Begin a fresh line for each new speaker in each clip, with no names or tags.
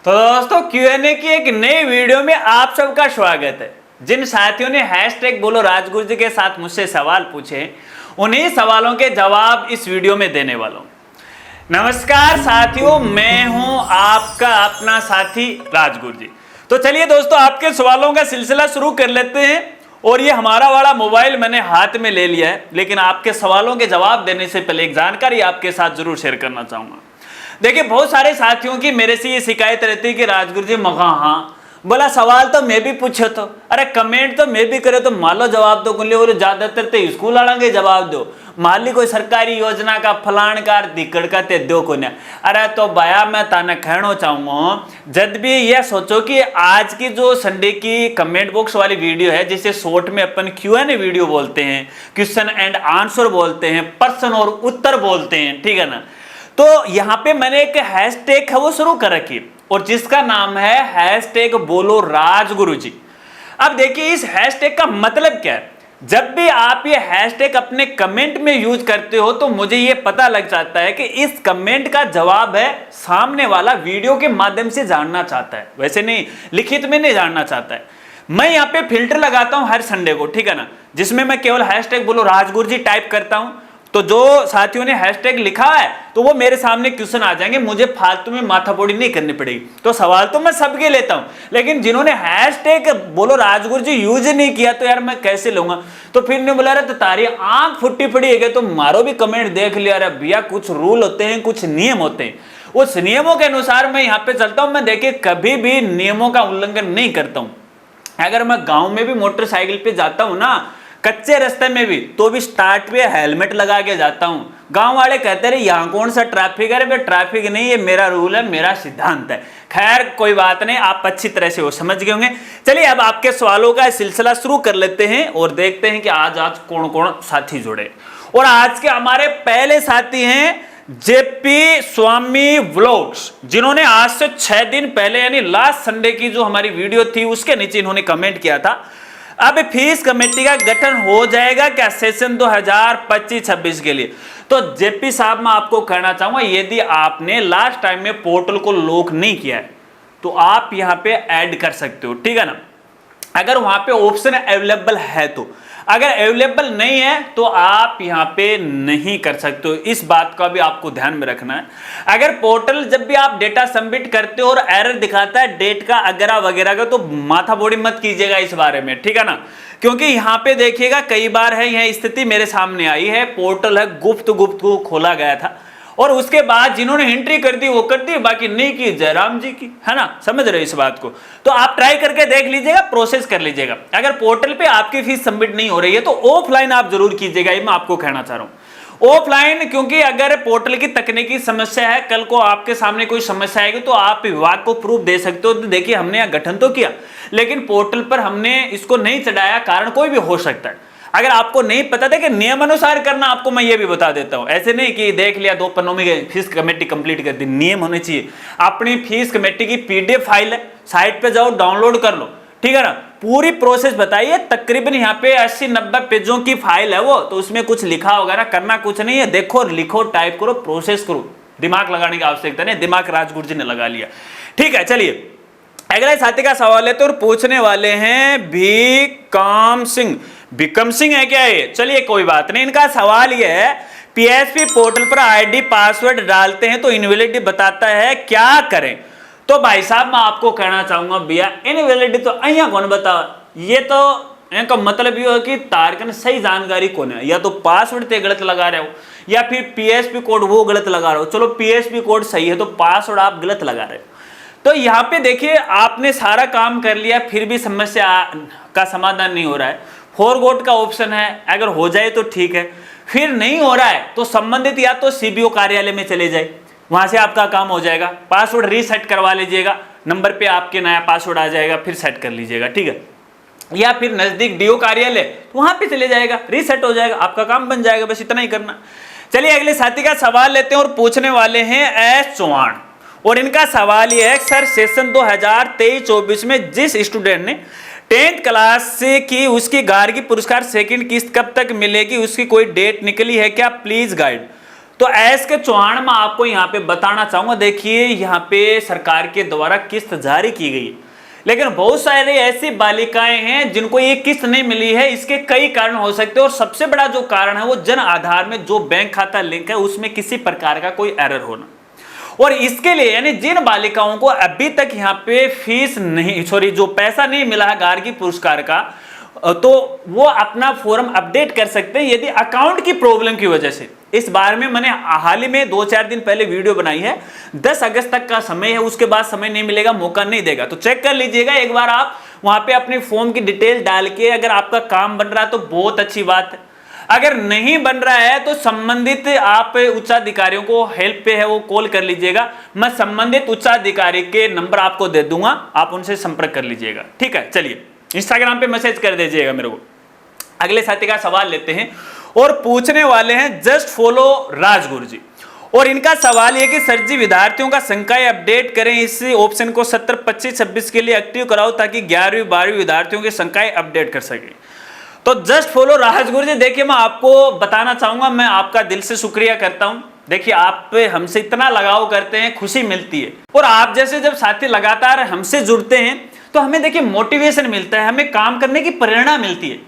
तो दोस्तों Q&A की एक नई वीडियो में आप सबका स्वागत है। जिन साथियों ने हैशटैग बोलो राजगुरु जी के साथ मुझसे सवाल पूछे, उन्हीं सवालों के जवाब इस वीडियो में देने वाला हूं। नमस्कार साथियों, मैं हूं आपका अपना साथी राजगुरु जी। तो चलिए दोस्तों, आपके सवालों का सिलसिला शुरू कर लेते हैं। और ये हमारा वाला मोबाइल मैंने हाथ में ले लिया है, लेकिन आपके सवालों के जवाब देने से पहले एक जानकारी आपके साथ जरूर शेयर करना चाहूंगा। देखिए, बहुत सारे साथियों की मेरे से ये शिकायत रहती है कि राजगुरु जी मगा हाँ बोला, सवाल तो मैं भी पूछो तो, अरे कमेंट तो मैं भी करे तो मान लो जवाब दो गुल्ले, और ज्यादातर तो स्कूल आड़ेंगे जवाब दो। मान ली कोई सरकारी योजना का फलान का दिक्कत का ते दो को। अरे तो भैया, मैं ताना कहना चाहूंगा, जब भी यह सोचो कि आज की जो संडे की कमेंट बॉक्स वाली वीडियो है, जिसे शॉर्ट में अपन Q&A वीडियो बोलते हैं, क्वेश्चन एंड आंसर बोलते हैं, प्रश्न और उत्तर बोलते हैं, ठीक है ना। तो यहां पे मैंने एक हैशटैग है वो शुरू कर रखी, और जिसका नाम है हैशटैग बोलो राजगुरु जी। अब देखिए, इस हैशटैग का मतलब क्या है। जब भी आप ये हैशटैग अपने कमेंट में यूज करते हो तो मुझे ये पता लग जाता है कि इस कमेंट का जवाब है सामने वाला वीडियो के माध्यम से जानना चाहता है, वैसे नहीं लिखित में नहीं जानना चाहता है। मैं यहाँ पे फिल्टर लगाता हूं हर संडे को, ठीक है ना, जिसमें मैं केवल हैशटैग बोलो राजगुरु जी टाइप करता हूं। तो जो साथियों ने हैशटैग लिखा है तो वो मेरे सामने क्वेश्चन आ जाएंगे, मुझे फालतू में माथापोड़ी नहीं करनी पड़ेगी। तो सवाल तो मैं सबके लेता हूं, लेकिन जिन्होंने हैशटैग बोलो राजगुरु जी यूज नहीं किया तो यार मैं कैसे लूंगा। तो फिर ने बोला, तो तारी आंख फुट्टी पड़ी है, तो मारो भी कमेंट देख लिया। अरे भैया, कुछ रूल होते हैं, कुछ नियम होते हैं, उस नियमों के अनुसार मैं यहाँ पे चलता हूं। मैं देखिए कभी भी नियमों का उल्लंघन नहीं करता हूं। अगर मैं गाँव में भी मोटरसाइकिल पे जाता हूं ना, कच्चे रास्ते में भी, तो भी स्टार्ट पे हेलमेट लगा के जाता हूं। गांव वाले कहते रहे यहाँ कौन सा ट्रैफिक है, रे ट्रैफिक नहीं, ये मेरा रूल है, मेरा सिद्धांत है। खैर कोई बात नहीं, आप अच्छी तरह से वो समझ गए होंगे। चलिए अब आपके सवालों का सिलसिला शुरू कर लेते हैं और देखते हैं कि आज कौन कौन साथी जुड़े। और आज के हमारे पहले साथी हैं जेपी स्वामी व्लॉग्स, जिन्होंने आज से 6 दिन पहले यानी लास्ट संडे की जो हमारी वीडियो थी उसके नीचे इन्होंने कमेंट किया था, अब फीस कमेटी का गठन हो जाएगा क्या सेशन 2025-26 के लिए। तो जेपी साहब, मैं आपको कहना चाहूंगा, यदि आपने लास्ट टाइम में पोर्टल को लॉक नहीं किया है तो आप यहां पे ऐड कर सकते हो, ठीक है ना, अगर वहां पे ऑप्शन अवेलेबल है तो। अगर अवेलेबल नहीं है तो आप यहां पे नहीं कर सकते हो। इस बात का भी आपको ध्यान में रखना है। अगर पोर्टल जब भी आप डेटा सबमिट करते हो और एरर दिखाता है डेट का अगैरह वगैरह का, तो माथा बोड़ी मत कीजिएगा इस बारे में, ठीक है ना। क्योंकि यहां पे देखिएगा कई बार है यह स्थिति मेरे सामने आई है, पोर्टल है गुप्त को खोला गया था और उसके बाद जिन्होंने एंट्री कर दी वो कर दी, बाकी नहीं की जयराम जी की, है ना। समझ रहे हो इस बात को। तो आप ट्राई करके देख लीजिएगा, प्रोसेस कर लीजिएगा। अगर पोर्टल पे आपकी फीस सबमिट नहीं हो रही है तो ऑफलाइन आप जरूर कीजिएगा, ये मैं आपको कहना चाह रहा हूं। ऑफलाइन, क्योंकि अगर पोर्टल की तकनीकी समस्या है, कल को आपके सामने कोई समस्या आएगी तो आप विभाग को प्रूफ दे सकते हो। तो देखिए, हमने यह गठन तो किया, लेकिन पोर्टल पर हमने इसको नहीं चढ़ाया, कारण कोई भी हो सकता है। अगर आपको नहीं पता था कि नियम अनुसार करना, आपको मैं ये भी बता देता हूं। ऐसे नहीं कि देख लिया 2 पन्नों में फीस कमेटी कंप्लीट कर दी, नियम होने चाहिए। अपनी फीस कमेटी की PDF फाइल है, साइट पे जाओ डाउनलोड कर लो, ठीक है ना। पूरी प्रोसेस बताइए, तकरीबन यहाँ पे 80-90 पेजों की फाइल है वो, तो उसमें कुछ लिखा होगा ना, करना कुछ नहीं है, देखो लिखो टाइप करो प्रोसेस करो, दिमाग लगाने की आवश्यकता नहीं, दिमाग राजगुरु जी ने लगा लिया, ठीक है। चलिए अगले साथी का सवाल है तो पूछने वाले हैं बिकम सिंह है क्या ये, चलिए कोई बात नहीं। इनका सवाल ये है, PSP पोर्टल पर ID पासवर्ड डालते हैं तो इनवैलिड बताता है, क्या करें। तो भाई साहब, मैं आपको कहना चाहूंगा भैया, इनवैलिड तो अहिया कौन बता, ये तो इनका मतलब ये है कि तारकन सही जानकारी कौन है, या तो पासवर्ड ते गलत लगा रहे हो या फिर PSP कोड वो गलत लगा रहे हो। चलो PSP कोड सही है तो पासवर्ड आप गलत लगा रहे हो। तो यहाँ पे देखिए, आपने सारा काम कर लिया फिर भी समस्या का समाधान नहीं हो रहा है। फॉरगॉट का ऑप्शन है, अगर हो जाए तो ठीक है, फिर नहीं हो रहा है तो संबंधित या तो CBO कार्यालय में चले जाए, वहां से आपका काम हो जाएगा। पासवर्ड रीसेट करवा लीजिएगा, नंबर पे आपके नया पासवर्ड आ जाएगा, फिर सेट कर लीजिएगा, ठीक है। या फिर नजदीक DO कार्यालय तो वहां पे चले जाएगा, रीसेट हो जाएगा, आपका काम बन जाएगा, बस इतना ही करना। चलिए अगले साथी का सवाल लेते हैं और पूछने वाले हैं S चौहान, और इनका सवाल यह है, सर सेशन 2023-24 में जिस स्टूडेंट ने 10th क्लास से की, उसकी गार्गी पुरस्कार सेकंड किस्त कब तक मिलेगी, उसकी कोई डेट निकली है क्या, प्लीज गाइड। तो एस के चौहान में आपको यहाँ पे बताना चाहूंगा, देखिए यहाँ पे सरकार के द्वारा किस्त जारी की गई है, लेकिन बहुत सारे ऐसी बालिकाएं हैं जिनको ये किस्त नहीं मिली है। इसके कई कारण हो सकते हैं और सबसे बड़ा जो कारण है वो जन आधार में जो बैंक खाता लिंक है उसमें किसी प्रकार का कोई एरर होना। और इसके लिए यानी जिन बालिकाओं को अभी तक यहाँ पे फीस नहीं, जो पैसा नहीं मिला है गार्गी पुरस्कार का, तो वो अपना फॉर्म अपडेट कर सकते हैं यदि अकाउंट की प्रॉब्लम की वजह से। इस बारे में मैंने हाल ही में 2-4 दिन पहले वीडियो बनाई है। 10 अगस्त तक का समय है, उसके बाद समय नहीं मिलेगा, मौका नहीं देगा, तो चेक कर लीजिएगा एक बार आप वहां पे अपनी फॉर्म की डिटेल डाल के। अगर आपका काम बन रहा है तो बहुत अच्छी बात है, अगर नहीं बन रहा है तो संबंधित आप उच्चाधिकारियों को हेल्प पे है वो कॉल कर लीजिएगा। मैं संबंधित उच्चाधिकारी के नंबर आपको दे दूंगा, आप उनसे संपर्क कर लीजिएगा। ठीक है, चलिए इंस्टाग्राम पे मैसेज कर दीजिएगा मेरे को। अगले साथी का सवाल लेते हैं और पूछने वाले हैं जस्ट फॉलो राजगुरु जी, और इनका सवाल यह कि सर जी विद्यार्थियों का संख्या अपडेट करें, इस ऑप्शन को 17, 25, 26 के लिए एक्टिव कराओ ताकि 11वीं 12वीं विद्यार्थियों की संख्या अपडेट कर सके। तो जस्ट फॉलो राजगुरु जी, देखिए मैं आपको बताना चाहूंगा, मैं आपका दिल से शुक्रिया करता हूं। देखिए आप हमसे इतना लगाव करते हैं, खुशी मिलती है, और आप जैसे जब साथी लगातार हमसे जुड़ते हैं तो हमें देखिए मोटिवेशन मिलता है, हमें काम करने की प्रेरणा मिलती है।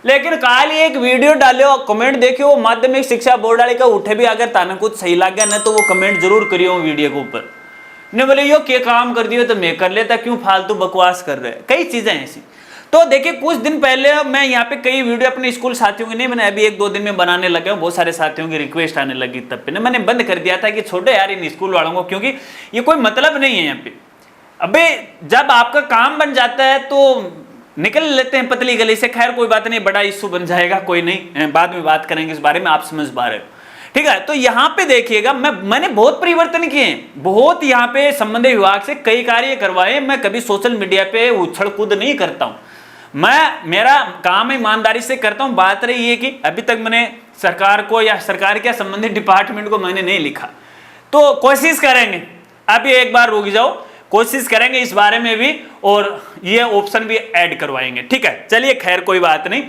लेकिन काल एक वीडियो डालो, कमेंट देखियो, माध्यमिक शिक्षा बोर्ड वाले का उठे भी अगर ताना कुछ सही लग गया ना तो वो कमेंट जरूर करियो वीडियो के ऊपर, नहीं बोले यो क्या काम कर दियो तो मैं कर लेता, क्यों फालतू बकवास कर रहे हैं, कई चीजें ऐसी। तो देखिए कुछ दिन पहले मैं यहाँ पे कई वीडियो अपने स्कूल साथियों की नहीं, मैंने अभी 1-2 दिन में बनाने लगे, बहुत सारे साथियों की रिक्वेस्ट आने लगी, तब पे मैंने बंद कर दिया था कि छोड़ो यार इन स्कूल वालों को, क्योंकि ये कोई मतलब नहीं है यहाँ पे। अबे जब आपका काम बन जाता है तो निकल लेते हैं पतली गली से। खैर कोई बात नहीं, बड़ा इशू बन जाएगा, कोई नहीं, बाद में बात करेंगे इस बारे में, आप समझ पा रहे हो। ठीक है, तो यहाँ पे देखिएगा मैंने बहुत परिवर्तन किए हैं, बहुत यहाँ पे संबंधित विभाग से कई कार्य करवाए। मैं कभी सोशल मीडिया पे उछल कूद नहीं करता हूँ, मैं मेरा काम ईमानदारी से करता हूँ। बात रही है कि अभी तक मैंने सरकार को या सरकार के संबंधित डिपार्टमेंट को मैंने नहीं लिखा, तो कोशिश करेंगे, अभी एक बार रुक जाओ, कोशिश करेंगे इस बारे में भी, और ये ऑप्शन भी ऐड करवाएंगे। ठीक है, चलिए खैर कोई बात नहीं।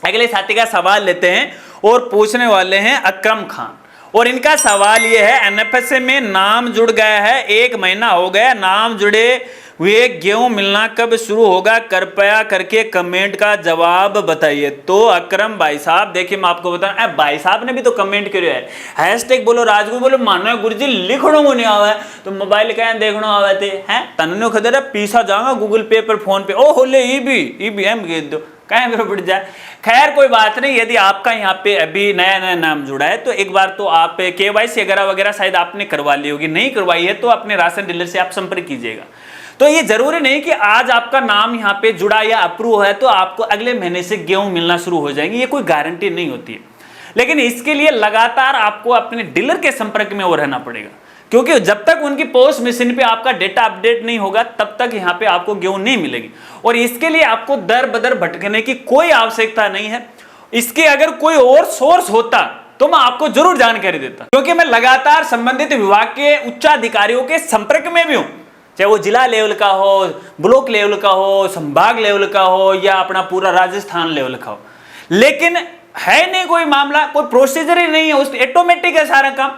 अगले साथी का सवाल लेते हैं और पूछने वाले हैं अकरम खान, और इनका सवाल ये है एनएफएसए में नाम जुड़ गया है, 1 महीना हो गया नाम जुड़े हुए, गेहूं मिलना कब शुरू होगा, कृपया करके कमेंट का जवाब बताइए। तो अकरम भाई साहब देखिए मैं आपको बताऊं, भाई साहब ने भी तो कमेंट करियो है, हैशटैग बोलो राजगुरु बोलो, मानो गुरुजी लिखणो को नहीं आवे तो मोबाइल क्या देखणो आवे थे हैं, तन्नो खदर पीसा जाऊंगा गूगल पे पर फोन पे, ओ होले ई भी हम भेज दो कहीं मेरे बढ़ जाए। खैर कोई बात नहीं, यदि आपका यहाँ पे अभी नया नया नाम जुड़ा है तो एक बार तो आप केवाईसी वगैरह शायद आपने करवा ली होगी, नहीं करवाई है तो अपने राशन डीलर से आप संपर्क कीजिएगा। तो ये जरूरी नहीं कि आज आपका नाम यहाँ पे जुड़ा या अप्रूव है तो आपको अगले महीने से गेहूं मिलना शुरू हो जाएंगे, ये कोई गारंटी नहीं होती है। लेकिन इसके लिए लगातार आपको अपने डीलर के संपर्क में वो रहना पड़ेगा, क्योंकि जब तक उनकी पोस्ट मशीन पे आपका डेटा अपडेट नहीं होगा तब तक यहाँ पे आपको गेहूं नहीं मिलेगी। और इसके लिए आपको दर बदर भटकने की कोई आवश्यकता नहीं है। इसके अगर कोई और सोर्स होता तो मैं आपको जरूर जानकारी देता, क्योंकि मैं लगातार संबंधित विभाग के उच्चाधिकारियों के संपर्क में भी हूं, चाहे वो जिला लेवल का हो, ब्लॉक लेवल का हो, संभाग लेवल का हो या अपना पूरा राजस्थान लेवल का हो। लेकिन है नहीं कोई मामला, कोई प्रोसीजर ही नहीं है, उस ऑटोमेटिक है सारा काम,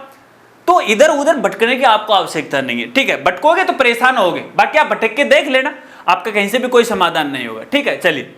तो इधर उधर भटकने की आपको आवश्यकता नहीं है। ठीक है, भटकोगे तो परेशान होगे, बाकी आप भटक के देख लेना, आपका कहीं से भी कोई समाधान नहीं होगा। ठीक है, चलिए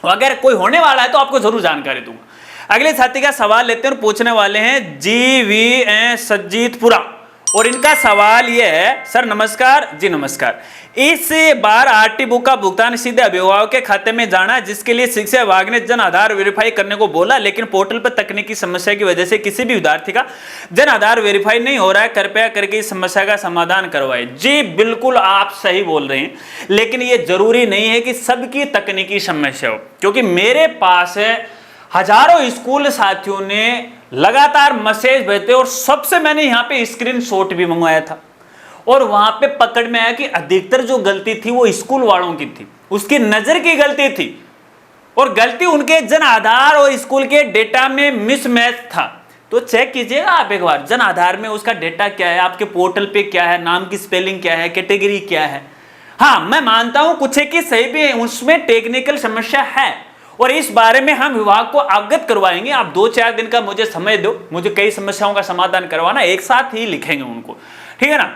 अगर कोई होने वाला है तो आपको जरूर जानकारी दूंगा। अगले साथी का सवाल लेते हैं और पूछने वाले हैं GV सज्जीतपुरा, और इनका सवाल यह है सर नमस्कार जी नमस्कार, इस बार आरटी बुक का भुगतान सीधे अभिभावक के खाते में जाना, जिसके लिए शिक्षा विभाग ने जन आधार वेरीफाई करने को बोला, लेकिन पोर्टल पर तकनीकी समस्या की वजह से किसी भी विद्यार्थी का जन आधार वेरीफाई नहीं हो रहा है, कृपया करके इस समस्या का समाधान करवाएं। जी बिल्कुल आप सही बोल रहे हैं, लेकिन ये जरूरी नहीं है कि सबकी तकनीकी समस्या हो, क्योंकि मेरे पास हजारों स्कूल साथियों ने लगातार मैसेज भेजते और सबसे मैंने यहाँ पे स्क्रीनशॉट भी मंगवाया था, और वहां पे पकड़ में आया कि अधिकतर जो गलती थी वो स्कूल वालों की थी, उसकी नजर की गलती थी, और गलती उनके जन आधार और स्कूल के डेटा में मिसमैच था। तो चेक कीजिएगा आप एक बार, जन आधार में उसका डेटा क्या है, आपके पोर्टल पे क्या है, नाम की स्पेलिंग क्या है, कैटेगरी क्या है। हाँ मैं मानता हूं कुछ एक ही सही भी है, उसमें टेक्निकल समस्या है, और इस बारे में हम विभाग को अवगत करवाएंगे। आप 2-4 दिन का मुझे समय दो, मुझे कई समस्याओं का समाधान करवाना, एक साथ ही लिखेंगे उनको, ठीक है ना।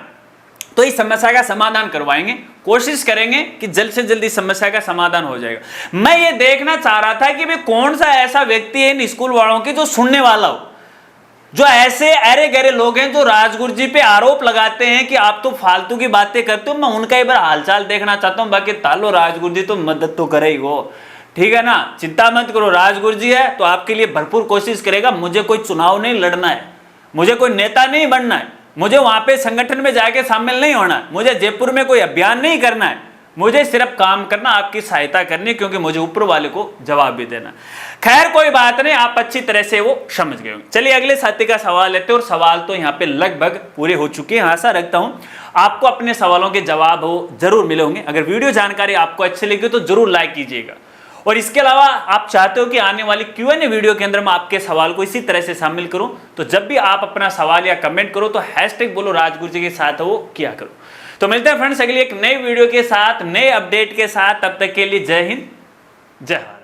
तो इस समस्या का समाधान करवाएंगे, कोशिश करेंगे कि जल्द से जल्द इस समस्या का समाधान हो जाएगा। मैं ये देखना चाह रहा था कि भाई कौन सा ऐसा व्यक्ति है इन स्कूल वालों की जो सुनने वाला हो, जो ऐसे अरे गहरे लोग हैं जो राजगुरु जी पे आरोप लगाते हैं कि आप तो फालतू की बातें करते हो। मैं उनका एक बार हालचाल देखना चाहता हूं। बाकी तालो राजगुरु जी तो मदद तो करे ही वो, ठीक है ना, चिंता मत करो। राजगुरु जी है तो आपके लिए भरपूर कोशिश करेगा। मुझे कोई चुनाव नहीं लड़ना है, मुझे कोई नेता नहीं बनना है, मुझे वहां पे संगठन में जाके शामिल नहीं होना है, मुझे जयपुर में कोई अभियान नहीं करना है, मुझे सिर्फ काम करना, आपकी सहायता करनी, क्योंकि मुझे ऊपर वाले को जवाब भी देना। खैर कोई बात नहीं, आप अच्छी तरह से वो समझ गए होंगे। चलिए अगले साथी का सवाल लेते हैं, और सवाल तो यहाँ पे लगभग पूरे हो चुके हैं। आशा रखता हूँ आपको अपने सवालों के जवाब हो जरूर मिले होंगे। अगर वीडियो जानकारी आपको अच्छी लगी तो जरूर लाइक कीजिएगा, और इसके अलावा आप चाहते हो कि आने वाली Q&A वीडियो के अंदर मैं आपके सवाल को इसी तरह से शामिल करूं, तो जब भी आप अपना सवाल या कमेंट करो तो हैशटैग बोलो राजगुरु जी के साथ वो किया करो। तो मिलते हैं फ्रेंड्स अगली एक नई वीडियो के साथ, नए अपडेट के साथ। तब तक के लिए जय हिंद, जय भारत।